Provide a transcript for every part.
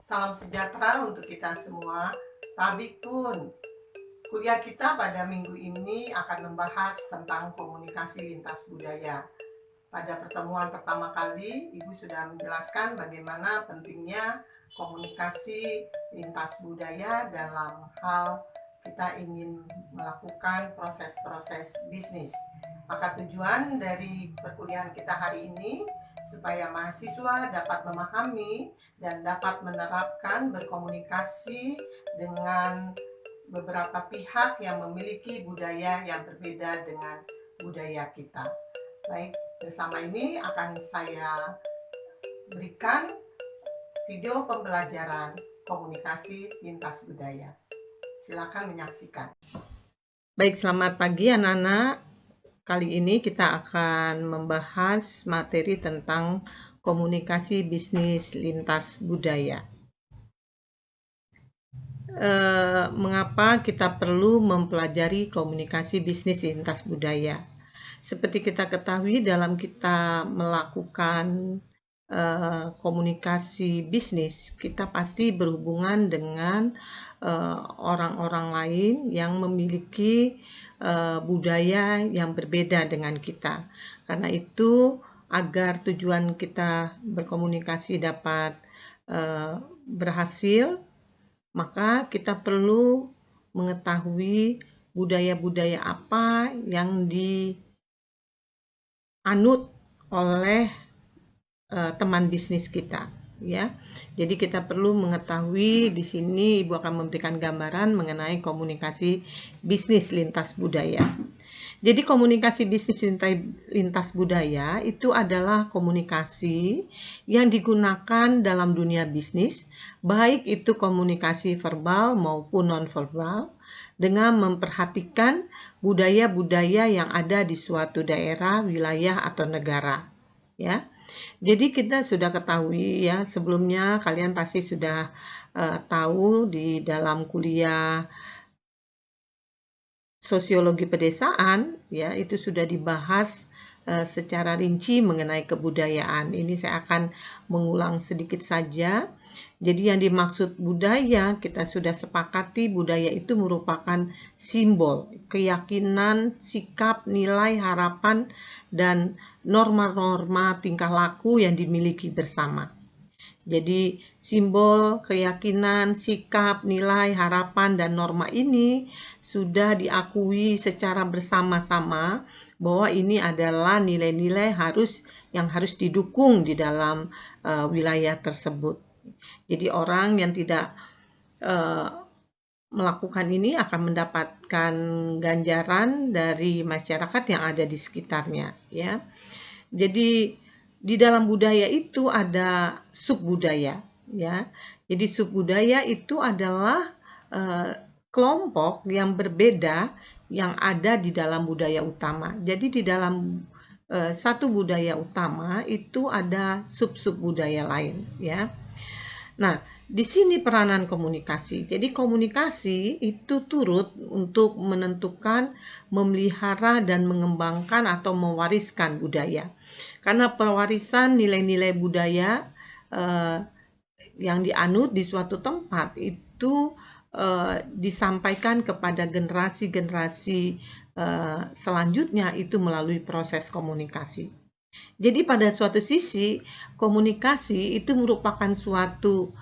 Salam sejahtera untuk kita semua. Tabik pun, kuliah kita pada minggu ini akan membahas tentang komunikasi lintas budaya. Pada pertemuan pertama kali, Ibu sudah menjelaskan bagaimana pentingnya komunikasi lintas budaya dalam hal kita ingin melakukan proses-proses bisnis. Maka tujuan dari perkuliahan kita hari ini supaya mahasiswa dapat memahami dan dapat menerapkan berkomunikasi dengan beberapa pihak yang memiliki budaya yang berbeda dengan budaya kita. Baik, bersama ini akan saya berikan video pembelajaran komunikasi lintas budaya. Silakan menyaksikan. Baik, selamat pagi anak-anak. Kali ini kita akan membahas materi tentang komunikasi bisnis lintas budaya. Mengapa kita perlu mempelajari komunikasi bisnis lintas budaya? Seperti kita ketahui, dalam kita melakukan komunikasi bisnis, kita pasti berhubungan dengan orang-orang lain yang memiliki budaya yang berbeda dengan kita. Karena itu, agar tujuan kita berkomunikasi dapat berhasil, maka kita perlu mengetahui budaya-budaya apa yang dianut oleh teman bisnis kita, ya. Jadi kita perlu mengetahui, di sini Ibu akan memberikan gambaran mengenai komunikasi bisnis lintas budaya. Jadi komunikasi bisnis lintas budaya itu adalah komunikasi yang digunakan dalam dunia bisnis, baik itu komunikasi verbal maupun non-verbal, dengan memperhatikan budaya-budaya yang ada di suatu daerah, wilayah, atau negara, ya. Jadi kita sudah ketahui, ya, sebelumnya kalian pasti sudah tahu di dalam kuliah sosiologi pedesaan, ya, itu sudah dibahas secara rinci mengenai kebudayaan. Ini saya akan mengulang sedikit saja. Jadi yang dimaksud budaya, kita sudah sepakati budaya itu merupakan simbol, keyakinan, sikap, nilai, harapan, dan norma-norma tingkah laku yang dimiliki bersama. Jadi simbol, keyakinan, sikap, nilai, harapan, dan norma ini sudah diakui secara bersama-sama bahwa ini adalah nilai-nilai yang harus didukung di dalam wilayah tersebut. Jadi orang yang tidak melakukan ini akan mendapatkan ganjaran dari masyarakat yang ada di sekitarnya, ya. Jadi di dalam budaya itu ada subbudaya, ya. Jadi subbudaya itu adalah kelompok yang berbeda yang ada di dalam budaya utama. Jadi di dalam satu budaya utama itu ada sub-sub budaya lain, ya. Nah, di sini peranan komunikasi. Jadi komunikasi itu turut untuk menentukan, memelihara, dan mengembangkan atau mewariskan budaya. Karena pewarisan nilai-nilai budaya yang dianut di suatu tempat itu disampaikan kepada generasi-generasi selanjutnya itu melalui proses komunikasi. Jadi pada suatu sisi, komunikasi itu merupakan suatu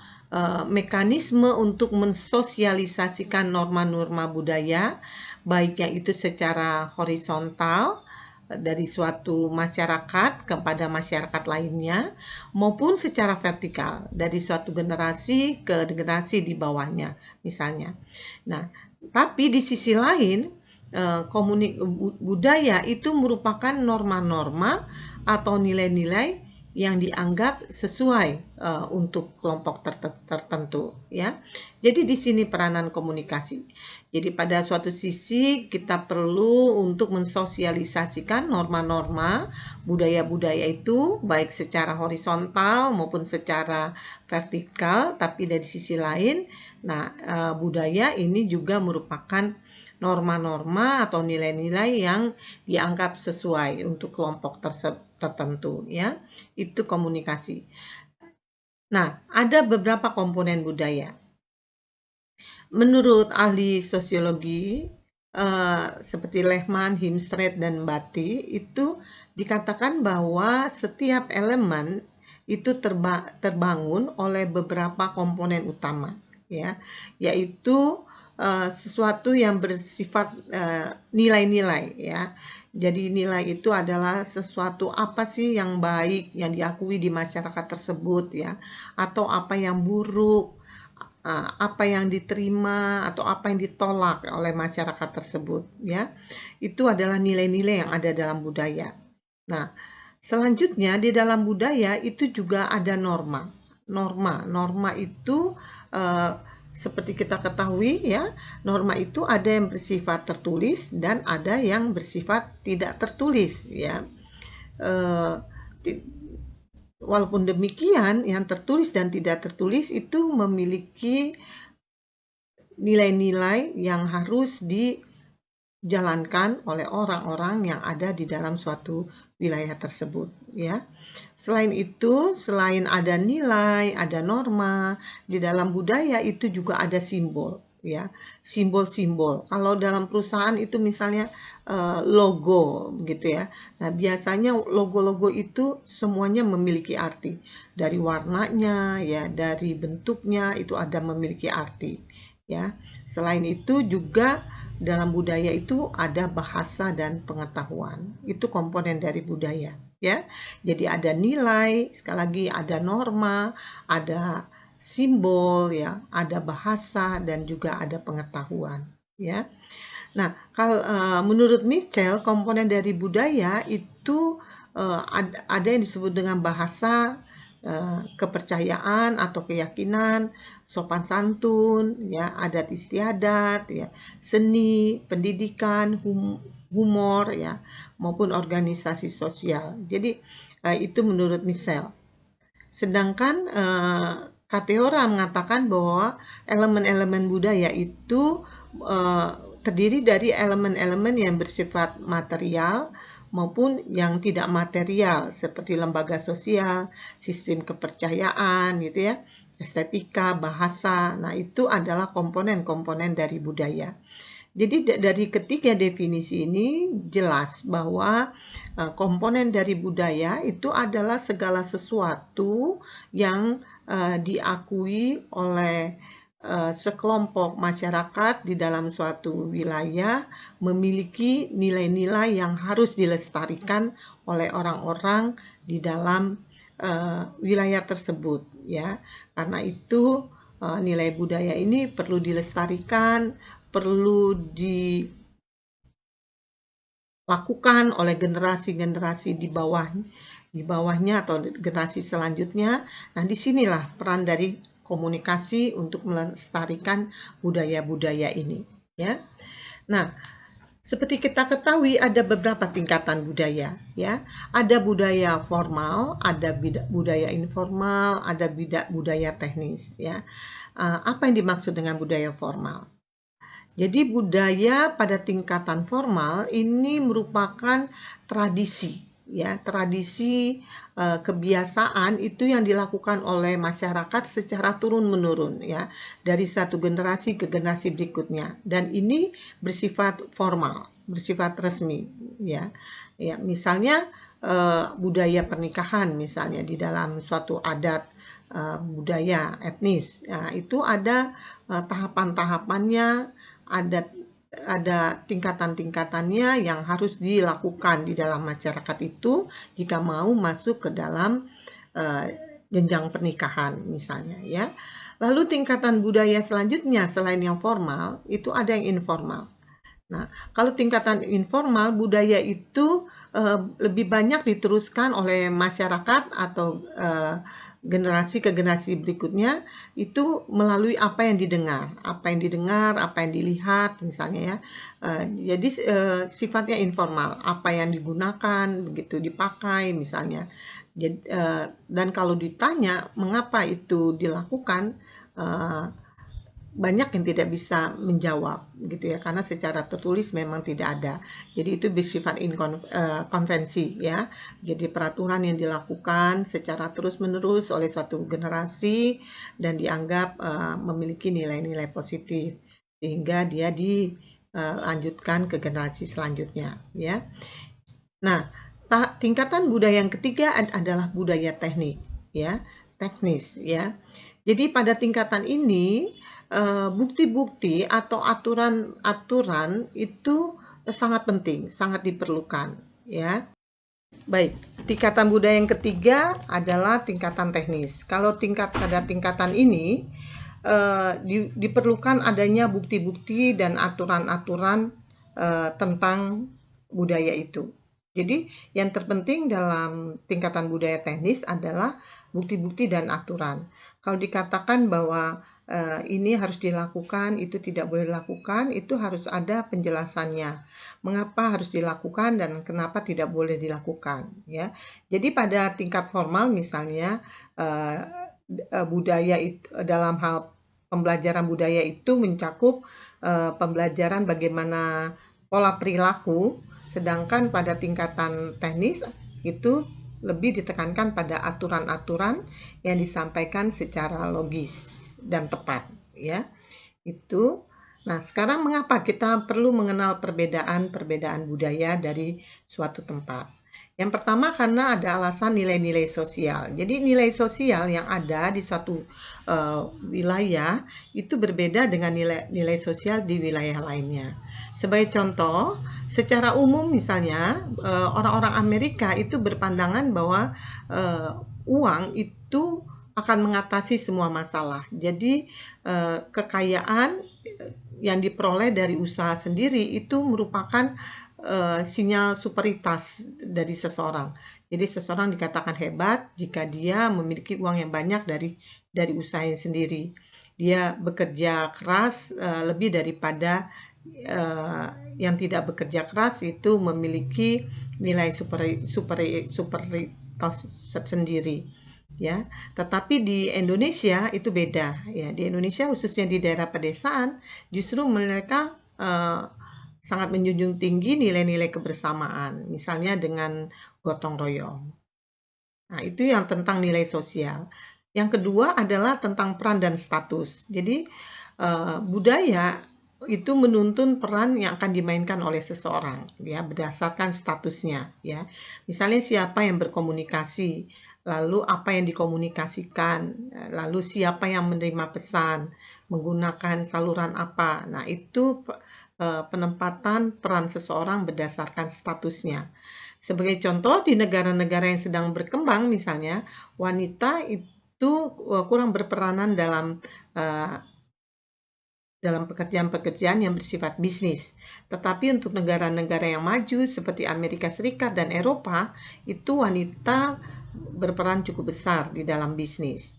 mekanisme untuk mensosialisasikan norma-norma budaya, baik yang itu secara horizontal dari suatu masyarakat kepada masyarakat lainnya, maupun secara vertikal dari suatu generasi ke generasi di bawahnya, misalnya. Nah, tapi di sisi lain, budaya itu merupakan norma-norma atau nilai-nilai yang dianggap sesuai untuk kelompok tertentu, ya. Jadi di sini peranan komunikasi. Jadi pada suatu sisi kita perlu untuk mensosialisasikan norma-norma budaya-budaya itu baik secara horizontal maupun secara vertikal, tapi dari sisi lain, nah, budaya ini juga merupakan norma-norma atau nilai-nilai yang dianggap sesuai untuk kelompok tertentu, ya. Itu komunikasi. Nah, ada beberapa komponen budaya. Menurut ahli sosiologi seperti Lehman, Himstreet, dan Batty, itu dikatakan bahwa setiap elemen itu terbangun oleh beberapa komponen utama, ya, yaitu sesuatu yang bersifat nilai-nilai, ya. Jadi nilai itu adalah sesuatu apa sih yang baik yang diakui di masyarakat tersebut, ya, atau apa yang buruk, apa yang diterima atau apa yang ditolak oleh masyarakat tersebut, ya. Itu adalah nilai-nilai yang ada dalam budaya. Nah, selanjutnya di dalam budaya itu juga ada norma. Norma itu seperti kita ketahui, ya, norma itu ada yang bersifat tertulis dan ada yang bersifat tidak tertulis, ya. Walaupun demikian, yang tertulis dan tidak tertulis itu memiliki nilai-nilai yang harus dijalankan oleh orang-orang yang ada di dalam suatu wilayah tersebut, ya. Selain itu, selain ada nilai, ada norma, di dalam budaya itu juga ada simbol, ya. Simbol-simbol. Kalau dalam perusahaan itu misalnya logo, gitu ya. Nah, biasanya logo-logo itu semuanya memiliki arti. Dari warnanya, ya, dari bentuknya itu ada memiliki arti, ya. Selain itu juga dalam budaya itu ada bahasa dan pengetahuan. Itu komponen dari budaya, ya. Jadi ada nilai, sekali lagi ada norma, ada simbol, ya, ada bahasa dan juga ada pengetahuan, ya. Nah, kalau menurut Mitchell, komponen dari budaya itu ada yang disebut dengan bahasa, kepercayaan atau keyakinan, sopan santun, ya, adat istiadat, ya, seni, pendidikan, humor, ya, maupun organisasi sosial. Jadi itu menurut Mitchell. Sedangkan Kateora mengatakan bahwa elemen-elemen budaya itu terdiri dari elemen-elemen yang bersifat material maupun yang tidak material seperti lembaga sosial, sistem kepercayaan, gitu ya, estetika, bahasa. Nah, itu adalah komponen-komponen dari budaya. Jadi dari ketiga definisi ini jelas bahwa komponen dari budaya itu adalah segala sesuatu yang diakui oleh sekelompok masyarakat di dalam suatu wilayah memiliki nilai-nilai yang harus dilestarikan oleh orang-orang di dalam wilayah tersebut, ya. Karena itu nilai budaya ini perlu dilestarikan, perlu dilakukan oleh generasi-generasi di bawahnya atau generasi selanjutnya. Nah, disinilah peran dari komunikasi untuk melestarikan budaya-budaya ini, ya. Nah, seperti kita ketahui ada beberapa tingkatan budaya, ya. Ada budaya formal, ada budaya informal, ada budaya teknis, ya. Apa yang dimaksud dengan budaya formal? Jadi budaya pada tingkatan formal ini merupakan tradisi, ya, tradisi kebiasaan itu yang dilakukan oleh masyarakat secara turun-menurun, ya, dari satu generasi ke generasi berikutnya, dan ini bersifat formal, bersifat resmi, ya. Ya, misalnya budaya pernikahan misalnya di dalam suatu adat budaya etnis, ya, itu ada tahapan-tahapannya, ada tingkatan-tingkatannya yang harus dilakukan di dalam masyarakat itu jika mau masuk ke dalam jenjang pernikahan misalnya, ya. Lalu tingkatan budaya selanjutnya selain yang formal itu ada yang informal. Nah, kalau tingkatan informal budaya itu lebih banyak diteruskan oleh masyarakat atau generasi ke generasi berikutnya itu melalui apa yang didengar, apa yang dilihat misalnya, ya. Jadi sifatnya informal, apa yang digunakan begitu dipakai misalnya. Jadi, dan kalau ditanya mengapa itu dilakukan, banyak yang tidak bisa menjawab gitu ya, karena secara tertulis memang tidak ada. Jadi itu bersifat konvensi ya. Jadi peraturan yang dilakukan secara terus-menerus oleh suatu generasi dan dianggap memiliki nilai-nilai positif sehingga dia dilanjutkan ke generasi selanjutnya ya. Nah, tingkatan budaya yang ketiga adalah budaya teknik ya, teknis ya. Jadi pada tingkatan ini bukti-bukti atau aturan-aturan itu sangat penting, sangat diperlukan ya. Baik, tingkatan budaya yang ketiga adalah tingkatan teknis. Kalau pada tingkatan ini diperlukan adanya bukti-bukti dan aturan-aturan tentang budaya itu. Jadi yang terpenting dalam tingkatan budaya teknis adalah bukti-bukti dan aturan. Kalau dikatakan bahwa ini harus dilakukan, itu tidak boleh dilakukan, itu harus ada penjelasannya. Mengapa harus dilakukan dan kenapa tidak boleh dilakukan. Ya. Jadi pada tingkat formal misalnya budaya itu, dalam hal pembelajaran budaya itu mencakup pembelajaran bagaimana pola perilaku. Sedangkan pada tingkatan teknis itu lebih ditekankan pada aturan-aturan yang disampaikan secara logis dan tepat ya. Itu. Nah, sekarang mengapa kita perlu mengenal perbedaan-perbedaan budaya dari suatu tempat? Yang pertama karena ada alasan nilai-nilai sosial. Jadi nilai sosial yang ada di suatu wilayah itu berbeda dengan nilai sosial di wilayah lainnya. Sebagai contoh, secara umum misalnya orang-orang Amerika itu berpandangan bahwa uang itu akan mengatasi semua masalah. Jadi kekayaan yang diperoleh dari usaha sendiri itu merupakan sinyal superioritas dari seseorang. Jadi seseorang dikatakan hebat jika dia memiliki uang yang banyak dari usahanya sendiri. Dia bekerja keras lebih daripada yang tidak bekerja keras itu memiliki nilai superioritas sendiri. Ya, tetapi di Indonesia itu beda. Ya, di Indonesia khususnya di daerah pedesaan justru mereka sangat menjunjung tinggi nilai-nilai kebersamaan, misalnya dengan gotong royong. Nah, itu yang tentang nilai sosial. Yang kedua adalah tentang peran dan status. Jadi, budaya itu menuntun peran yang akan dimainkan oleh seseorang, ya, berdasarkan statusnya, ya. Misalnya siapa yang berkomunikasi, lalu apa yang dikomunikasikan, lalu siapa yang menerima pesan, menggunakan saluran apa. Nah, itu penempatan peran seseorang berdasarkan statusnya. Sebagai contoh, di negara-negara yang sedang berkembang misalnya, wanita itu kurang berperanan dalam pekerjaan-pekerjaan yang bersifat bisnis. Tetapi untuk negara-negara yang maju seperti Amerika Serikat dan Eropa, itu wanita berperan cukup besar di dalam bisnis.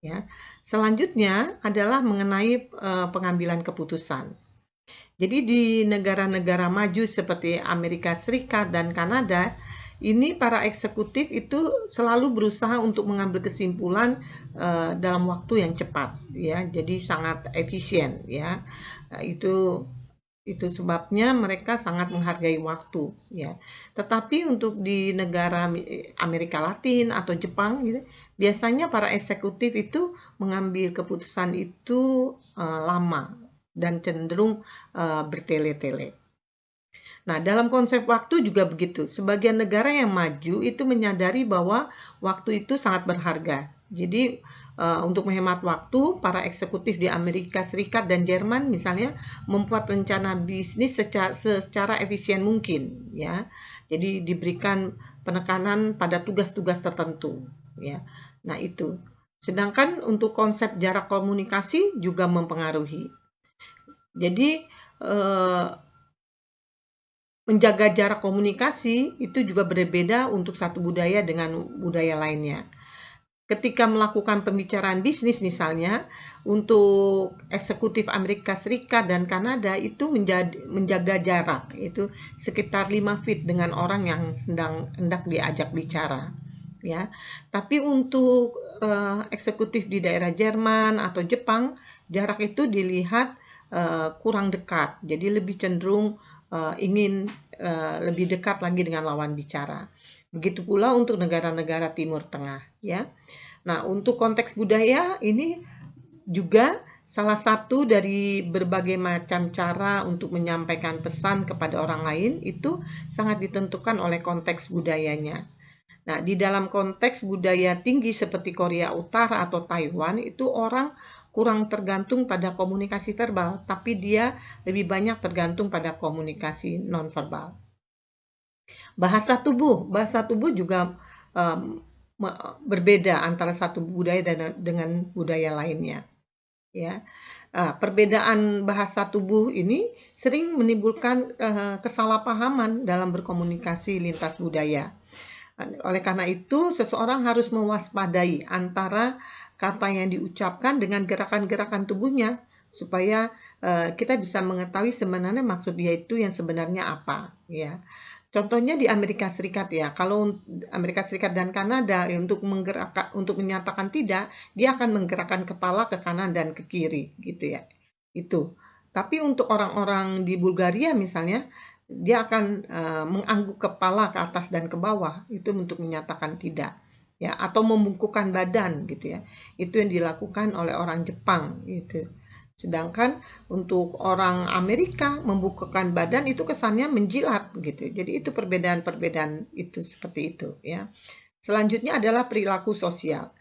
Ya. Selanjutnya adalah mengenai pengambilan keputusan. Jadi di negara-negara maju seperti Amerika Serikat dan Kanada, ini para eksekutif itu selalu berusaha untuk mengambil kesimpulan dalam waktu yang cepat, ya. Jadi sangat efisien, ya. Itu sebabnya mereka sangat menghargai waktu, ya. Tetapi untuk di negara Amerika Latin atau Jepang, gitu, biasanya para eksekutif itu mengambil keputusan itu lama dan cenderung bertele-tele. Nah, dalam konsep waktu juga begitu. Sebagian negara yang maju itu menyadari bahwa waktu itu sangat berharga. Jadi, untuk menghemat waktu, para eksekutif di Amerika Serikat dan Jerman misalnya membuat rencana bisnis secara efisien mungkin, ya. Jadi diberikan penekanan pada tugas-tugas tertentu, ya. Nah, itu. Sedangkan untuk konsep jarak komunikasi juga mempengaruhi. Jadi, menjaga jarak komunikasi itu juga berbeda untuk satu budaya dengan budaya lainnya. Ketika melakukan pembicaraan bisnis misalnya, untuk eksekutif Amerika Serikat dan Kanada itu menjaga jarak, itu sekitar 5 feet dengan orang yang hendak diajak bicara. ya. Tapi untuk eksekutif di daerah Jerman atau Jepang, jarak itu dilihat kurang dekat. Jadi lebih cenderung ingin lebih dekat lagi dengan lawan bicara. Begitu pula untuk negara-negara Timur Tengah, ya. Nah, untuk konteks budaya ini juga salah satu dari berbagai macam cara untuk menyampaikan pesan kepada orang lain itu sangat ditentukan oleh konteks budayanya. Nah, di dalam konteks budaya tinggi seperti Korea Utara atau Taiwan, itu orang kurang tergantung pada komunikasi verbal, tapi dia lebih banyak tergantung pada komunikasi nonverbal. Bahasa tubuh juga berbeda antara satu budaya dengan budaya lainnya. Ya, perbedaan bahasa tubuh ini sering menimbulkan kesalahpahaman dalam berkomunikasi lintas budaya. Oleh karena itu, seseorang harus mewaspadai antara kata yang diucapkan dengan gerakan-gerakan tubuhnya supaya kita bisa mengetahui sebenarnya maksud dia itu yang sebenarnya apa, ya. Contohnya di Amerika Serikat, ya. Kalau Amerika Serikat dan Kanada untuk menyatakan tidak, dia akan menggerakkan kepala ke kanan dan ke kiri, gitu ya. Itu. Tapi untuk orang-orang di Bulgaria misalnya, dia akan mengangguk kepala ke atas dan ke bawah, itu untuk menyatakan tidak, ya, atau membungkukkan badan, gitu ya. Itu yang dilakukan oleh orang Jepang, gitu. Sedangkan untuk orang Amerika membungkukkan badan itu kesannya menjilat, gitu. Jadi itu perbedaan-perbedaan itu seperti itu, ya. Selanjutnya adalah perilaku sosial.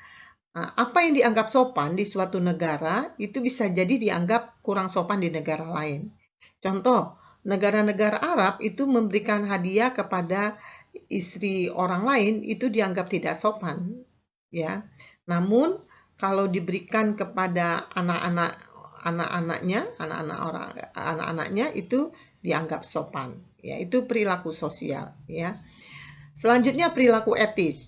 Nah, apa yang dianggap sopan di suatu negara itu bisa jadi dianggap kurang sopan di negara lain. Contoh, negara-negara Arab itu memberikan hadiah kepada istri orang lain itu dianggap tidak sopan, ya. Namun kalau diberikan kepada anak-anaknya itu dianggap sopan, ya. Itu perilaku sosial, ya. Selanjutnya perilaku etis.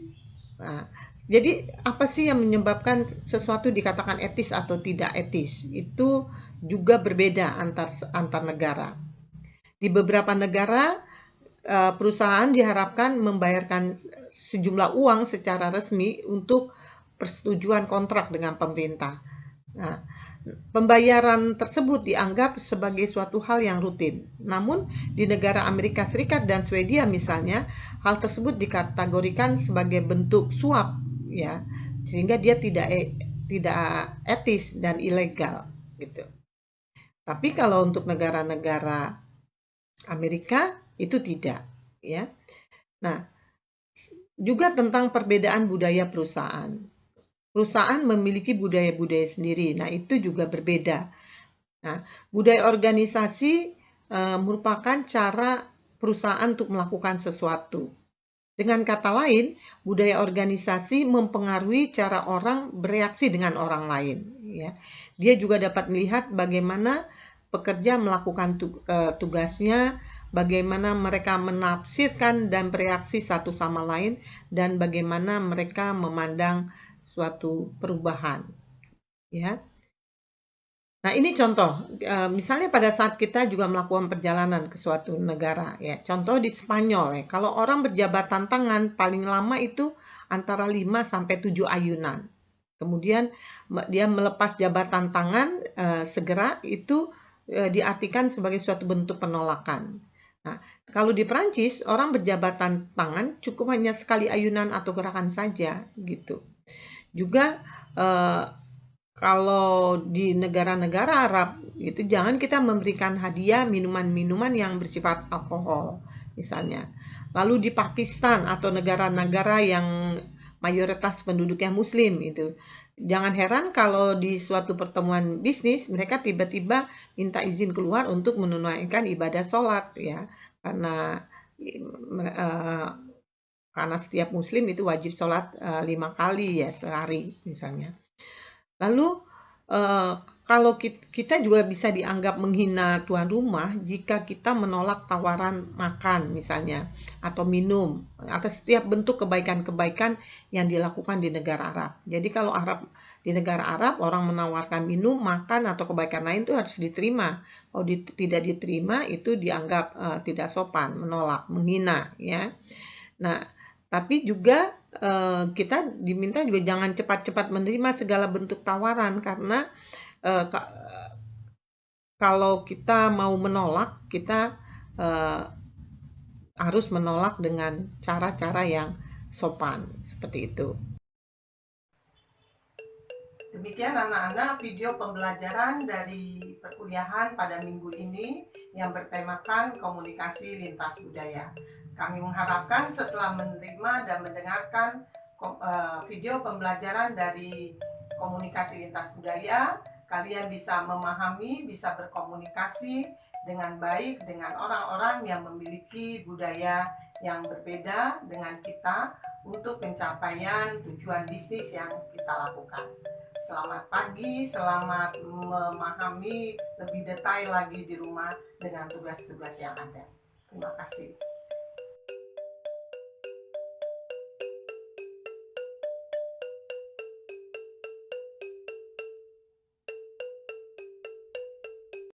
Nah, jadi apa sih yang menyebabkan sesuatu dikatakan etis atau tidak etis? Itu juga berbeda antar negara. Di beberapa negara, perusahaan diharapkan membayarkan sejumlah uang secara resmi untuk persetujuan kontrak dengan pemerintah. Nah, pembayaran tersebut dianggap sebagai suatu hal yang rutin. Namun, di negara Amerika Serikat dan Swedia misalnya, hal tersebut dikategorikan sebagai bentuk suap, ya, sehingga dia tidak etis dan ilegal, gitu. Tapi kalau untuk negara-negara Amerika itu tidak, ya. Nah, juga tentang perbedaan budaya perusahaan. Perusahaan memiliki budaya-budaya sendiri. Nah, itu juga berbeda. Nah, budaya organisasi merupakan cara perusahaan untuk melakukan sesuatu. Dengan kata lain, budaya organisasi mempengaruhi cara orang bereaksi dengan orang lain, ya. Dia juga dapat melihat bagaimana pekerja melakukan tugasnya, bagaimana mereka menafsirkan dan bereaksi satu sama lain, dan bagaimana mereka memandang suatu perubahan, ya. Nah, ini contoh, misalnya pada saat kita juga melakukan perjalanan ke suatu negara, ya. Contoh di Spanyol, ya. Kalau orang berjabatan tangan paling lama itu antara 5 sampai 7 ayunan. Kemudian dia melepas jabatan tangan segera itu diartikan sebagai suatu bentuk penolakan. Nah, kalau di Perancis orang berjabatan tangan cukup hanya sekali ayunan atau gerakan saja, gitu. Juga kalau di negara-negara Arab itu jangan kita memberikan hadiah minuman-minuman yang bersifat alkohol misalnya. Lalu di Pakistan atau negara-negara yang mayoritas penduduknya muslim itu, jangan heran kalau di suatu pertemuan bisnis mereka tiba-tiba minta izin keluar untuk menunaikan ibadah sholat, ya, karena setiap muslim itu wajib sholat 5 kali, ya, sehari misalnya. Lalu kalau kita juga bisa dianggap menghina tuan rumah jika kita menolak tawaran makan misalnya atau minum atau setiap bentuk kebaikan-kebaikan yang dilakukan di negara Arab. Jadi kalau di negara Arab orang menawarkan minum, makan atau kebaikan lain itu harus diterima. Kalau tidak diterima itu dianggap tidak sopan, menolak, menghina, ya. Nah, tapi juga kita diminta juga jangan cepat-cepat menerima segala bentuk tawaran karena kalau kita mau menolak, kita harus menolak dengan cara-cara yang sopan seperti itu. Demikian anak-anak video pembelajaran dari perkuliahan pada minggu ini yang bertemakan komunikasi lintas budaya. Kami mengharapkan setelah menerima dan mendengarkan video pembelajaran dari komunikasi lintas budaya, kalian bisa memahami, bisa berkomunikasi dengan baik dengan orang-orang yang memiliki budaya yang berbeda dengan kita untuk pencapaian tujuan bisnis yang kita lakukan. Selamat pagi, selamat memahami lebih detail lagi di rumah dengan tugas-tugas yang ada. Terima kasih.